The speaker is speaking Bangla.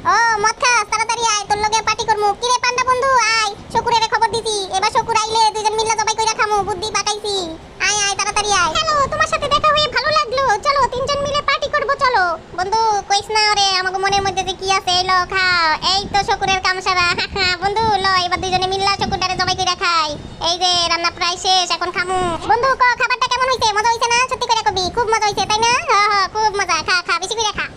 ও মদ খাস, তাড়াতাড়ি আয়, তোর লগে পার্টি করমু। কি রে পান্ডা বন্ধু, আয়, শুকুরের খবর দিছি, এবার শুকুর আইলে দুইজন মিল্লা জবাই কইরা খামু, বুদ্ধি পাকাইছি। আয় আয় তাড়াতাড়ি আয়। হ্যালো, তোমার সাথে দেখা হয়ে ভালো লাগলো, চলো তিনজন মিলে পার্টি করব, চলো। বন্ধু কইস না রে, আমাকে মনের মধ্যে যে কি আছে, এলো খাও। এই তো শুকুরের কামসারা, বন্ধু ল এবার দুইজনে মিল্লা শুকুরটারে জবাই কইরা খাই। এই যে রান্না প্রায় শেষ, এখন খামু। বন্ধু ক খাবারটা কেমন হইছে? মজা হইছে না? সত্যি করে কবি, খুব মজা হইছে তাই না? হ্যাঁ হ্যাঁ খুব মজা, খা খা, বেশি করে খা।